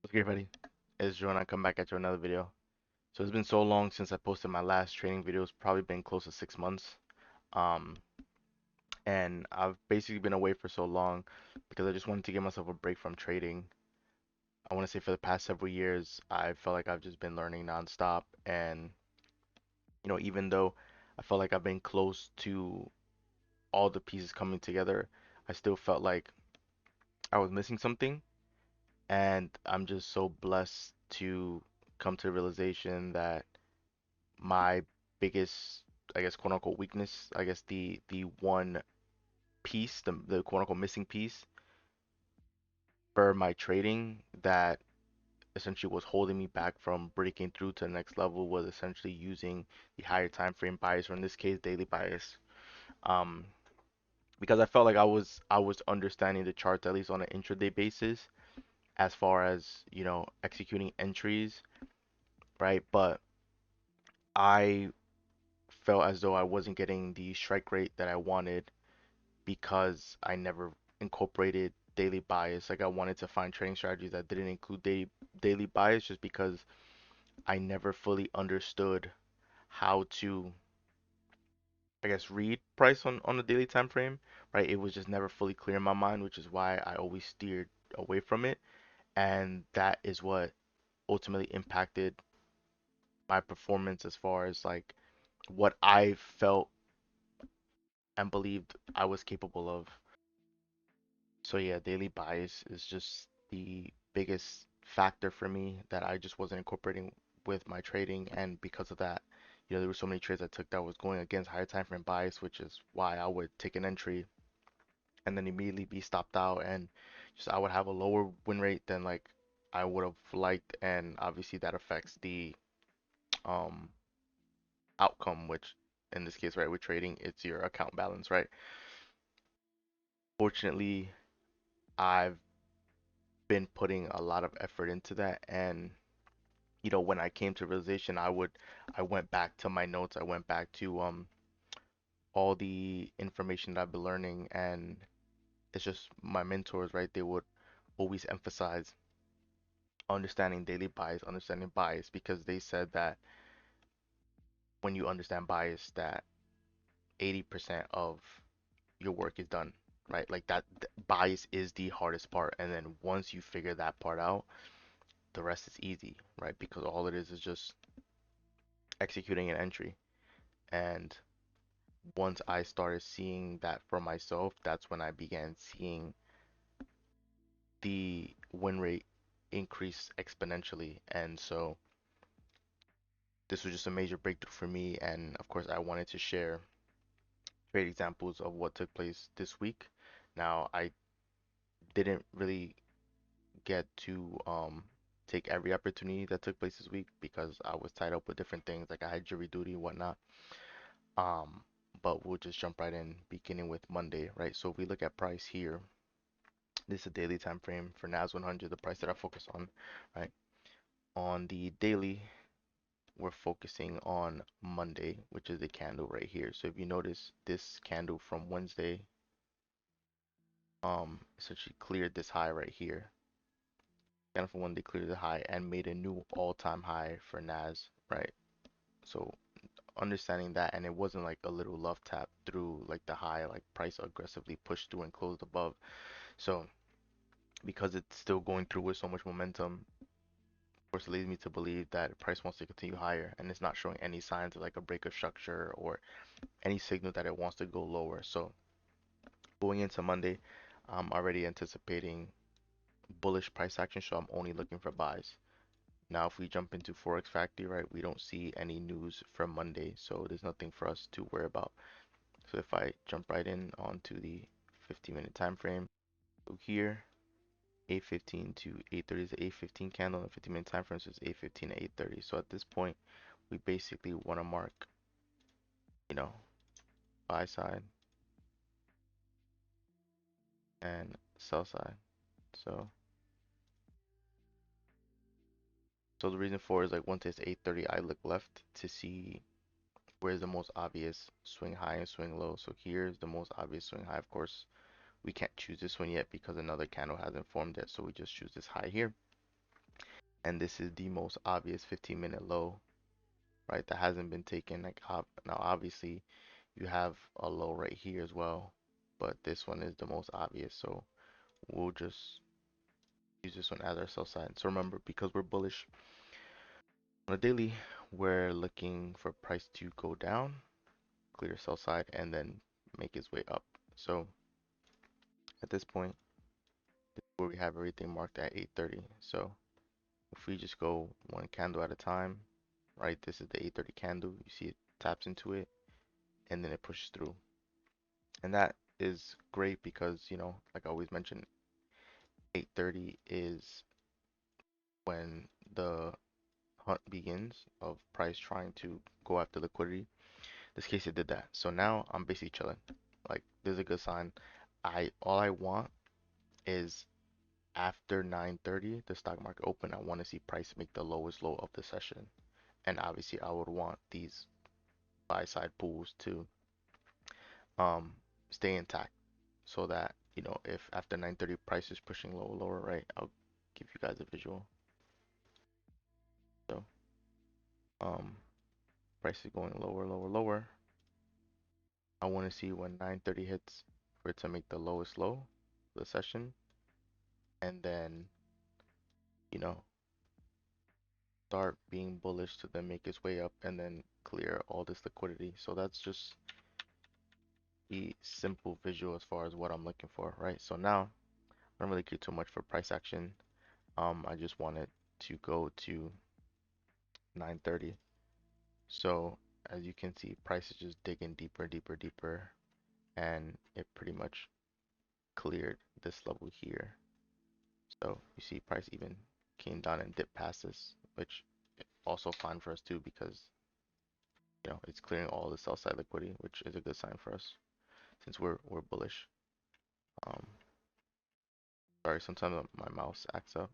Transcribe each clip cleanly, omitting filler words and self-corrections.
Okay, everybody, it's Joe and I come back at you another video. So it's been so long since I posted my last training video. It's probably been close to 6 months. Um, and I've basically been away for so long because I just wanted to give myself a break from trading. I want to say for the past several years, I felt like I've just been learning nonstop. And, even though I felt like I've been close to all the pieces coming together, I still felt like I was missing something. And I'm just so blessed to come to the realization that my biggest, I guess, quote unquote weakness, I guess the one piece, the quote unquote missing piece for my trading that essentially was holding me back from breaking through to the next level was essentially using the higher time frame bias, or in this case, daily bias. Um, because I felt like I was understanding the charts at least on an intraday basis as far as, executing entries, right? But I felt as though I wasn't getting the strike rate that I wanted because I never incorporated daily bias. Like I wanted to find trading strategies that didn't include daily bias just because I never fully understood how to, I guess, read price on the daily time frame, right? It was just never fully clear in my mind, which is why I always steered away from it. And that is what ultimately impacted my performance as far as like what I felt and believed I was capable of. So yeah, daily bias is just the biggest factor for me that I just wasn't incorporating with my trading, and because of that, there were so many trades I took that was going against higher time frame bias, which is why I would take an entry and then immediately be stopped out, and just I would have a lower win rate than like I would have liked, and obviously that affects the um outcome, which in this case, right, with trading, it's your account balance, right? Fortunately, I've been putting a lot of effort into that, and when I came to realization, I went back to my notes, I went back to all the information that I've been learning, and it's just my mentors, right? They would always emphasize understanding daily bias, understanding bias, because they said that when you understand bias, that 80% of your work is done, right? Like that bias is the hardest part, and then once you figure that part out, the rest is easy, right? Because all it is just executing an entry. And once I started seeing that for myself, that's when I began seeing the win rate increase exponentially. And so this was just a major breakthrough for me. And of course, I wanted to share great examples of what took place this week. Now, I didn't really get to take every opportunity that took place this week because I was tied up with different things, like I had jury duty and whatnot. Um, but we'll just jump right in, beginning with Monday, right? So if we look at price here, this is a daily time frame for NAS 100, the price that I focus on, right? On the daily, we're focusing on Monday, which is the candle right here. So if you notice, this candle from Wednesday, essentially cleared this high right here. Candle from Wednesday cleared the high and made a new all-time high for NAS, right? So understanding that, and it wasn't like a little love tap through like the high, like price aggressively pushed through and closed above. So because it's still going through with so much momentum, of course, it leads me to believe that price wants to continue higher, and it's not showing any signs of like a break of structure or any signal that it wants to go lower. So going into Monday, I'm already anticipating bullish price action, so I'm only looking for buys. Now, if we jump into Forex Factory, right, we don't see any news from Monday, so there's nothing for us to worry about. So if I jump right in onto the 15-minute time frame, so here 8:15 to 8:30 is the 8:15 candle, and 15-minute time frame is 8:15 to 8:30. So at this point, we basically want to mark, you know, buy side and sell side. So so the reason for is like once it's 8:30, I look left to see where's the most obvious swing high and swing low. So here's the most obvious swing high. Of course, we can't choose this one yet because another candle hasn't formed yet, so we just choose this high here. and this is the most obvious 15-minute low, right? That hasn't been taken. Like now, obviously, you have a low right here as well, but this one is the most obvious. So we'll just use this one as our sell side. So remember, because we're bullish on a daily, we're looking for price to go down, clear sell side, and then make its way up. So at this point, this is where we have everything marked at 8:30. So if we just go one candle at a time, right? This is the 8:30 candle. You see it taps into it, and then it pushes through. And that is great because, like I always mention, 8:30 is when the hunt begins of price trying to go after liquidity. This case it did that. So now I'm basically chilling. Like this is a good sign. All I want is after 9:30 the stock market open, I want to see price make the lowest low of the session. And obviously I would want these buy side pools to um stay intact so that if after 9:30 price is pushing lower, right, I'll give you guys a visual. So um price is going lower. I want to see when 9:30 hits for it to make the lowest low of the session, and then you know start being bullish to then make its way up and then clear all this liquidity. So that's just the simple visual as far as what I'm looking for, right? So now I don't really care too much for price action. I just wanted to go to 9:30. So as you can see, price is just digging deeper, and it pretty much cleared this level here. So you see price even came down and dipped past this, which also fine for us too because it's clearing all the sell side liquidity, which is a good sign for us since we're bullish. Um, sorry, sometimes my mouse acts up.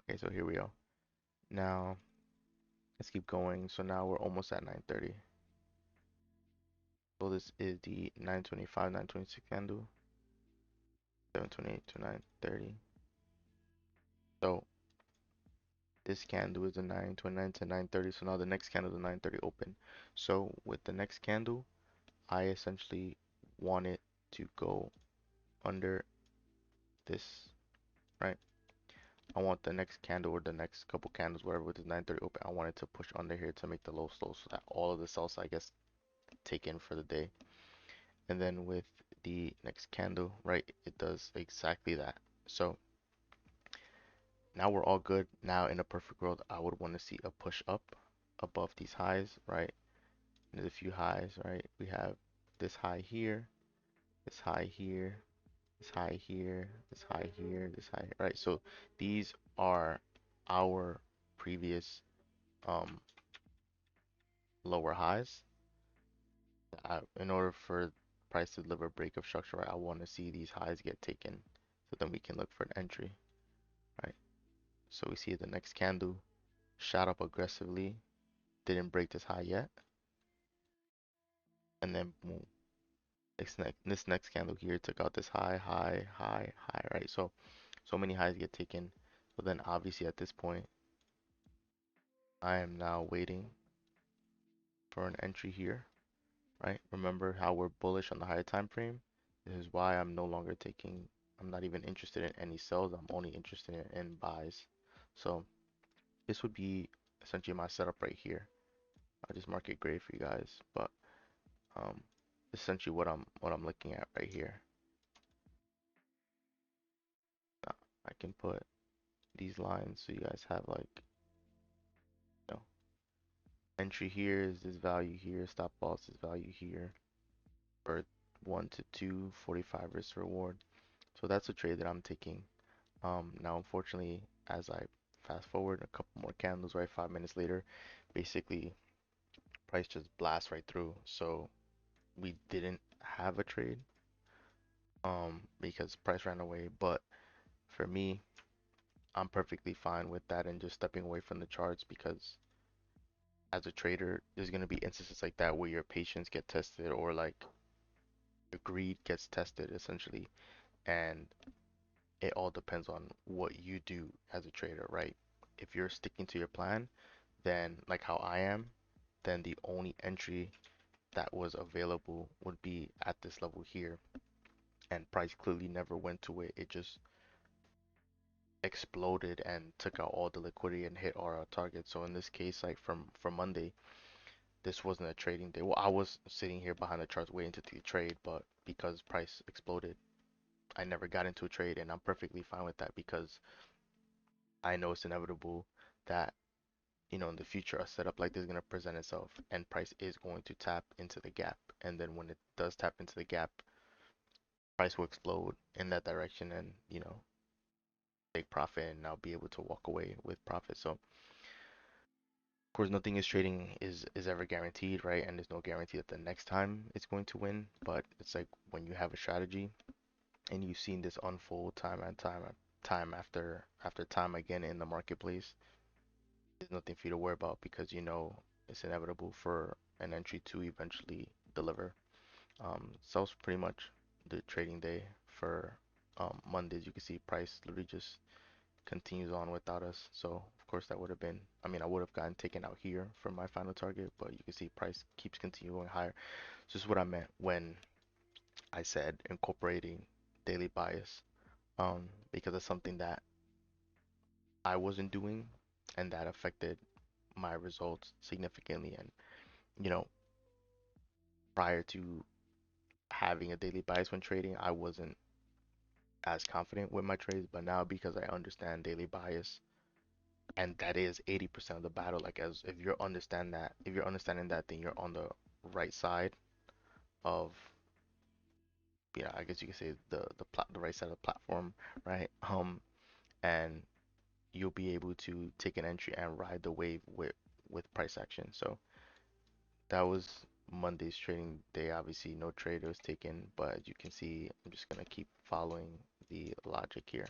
Okay, so here we go. Now let's keep going. So now we're almost at 9:30. So this is the 9:25, 9:26 candle, 7:28 to 9:30. So this candle is the 9:29 to 9:30. So now the next candle is the 9:30 open. So with the next candle, I essentially want it to go under this, right? I want the next candle or the next couple candles, whatever, with the 9:30 open, I want it to push under here to make the low slow so that all of the sell side gets taken for the day. And then with the next candle, right, it does exactly that. So now we're all good. Now in a perfect world, I would want to see a push up above these highs, right? And there's a few highs, right? We have this high here, this high here, this high here, this high here, this high, right? So these are our previous um lower highs. In order for price to deliver break of structure, right, I want to see these highs get taken so then we can look for an entry, right? So we see the next candle shot up aggressively, didn't break this high yet, and then boom, this next candle here took out this high, right? So many highs get taken. So then obviously at this point, I am now waiting for an entry here, right? Remember how we're bullish on the higher time frame? This is why I'm not even interested in any sells. I'm only interested in buys. So this would be essentially my setup right here. I'll just mark it gray for you guys, but um, essentially what I'm looking at right here. I can put these lines so you guys have like, you know, entry here is this value here, stop loss is value here, for 1 to 2, 45 risk reward. So that's a trade that I'm taking. Now, unfortunately, as I fast forward a couple more candles, right, 5 minutes later, basically price just blasts right through. So we didn't have a trade, because price ran away. But for me, I'm perfectly fine with that and just stepping away from the charts because as a trader, there's gonna be instances like that where your patience get tested or like your greed gets tested essentially, and it all depends on what you do as a trader, right? If you're sticking to your plan, then like how I am, then the only entry that was available would be at this level here, and price clearly never went to it. It just exploded and took out all the liquidity and hit our target. So in this case, like from Monday, this wasn't a trading day. Well, I was sitting here behind the charts waiting to do trade, but because price exploded, I never got into a trade, and I'm perfectly fine with that because I know it's inevitable that in the future a setup like this is going to present itself and price is going to tap into the gap. And then when it does tap into the gap, price will explode in that direction and, take profit, and I'll be able to walk away with profit. So, of course, nothing is trading is ever guaranteed, right? And there's no guarantee that the next time it's going to win, but it's like when you have a strategy and you've seen this unfold time after time again in the marketplace, there's nothing for you to worry about because it's inevitable for an entry to eventually deliver. So that was pretty much the trading day for Mondays. You can see price literally just continues on without us. So of course that would have been, I mean, I would have gotten taken out here from my final target, but you can see price keeps continuing going higher. So this is what I meant when I said incorporating daily bias, because it's something that I wasn't doing and that affected my results significantly. And you know, prior to having a daily bias when trading, I wasn't as confident with my trades, but now because I understand daily bias, and that is 80% of the battle. Like as if you're understanding that, then you're on the right side of, I guess you could say the right side of the platform, right? And you'll be able to take an entry and ride the wave with price action. So that was Monday's trading day. Obviously, no trade was taken, but as you can see, I'm just gonna keep following the logic here.